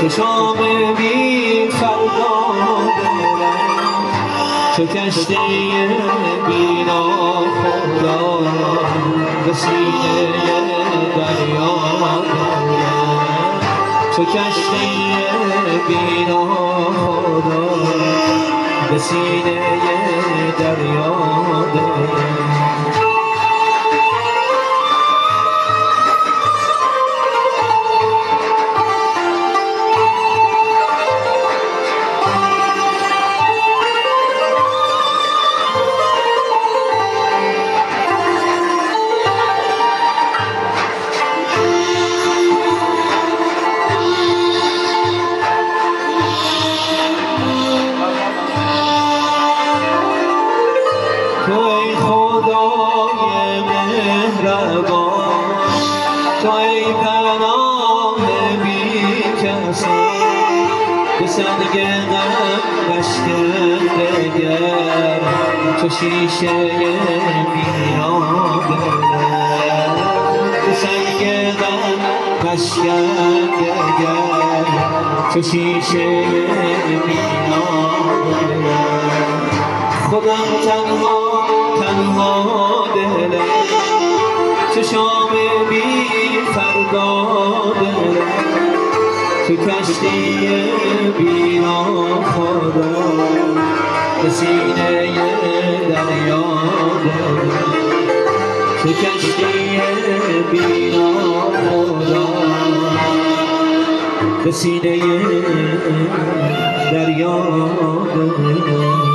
چشام بی فردا چو کشتی بینا خدا به سینه دریا چو کشتی بینا خدا به سینه دریا تو ای پناه بی کسی به سنگ غم بشکنده تو شیشه بینا به سنگ غم بشکنده تو شیشه بینا خودم تنها دلم چشام بی فردا دلم تو کشتی بینا خدا به سینه دریا دلم تو کشتی بینا خدا به سینه دریا دلم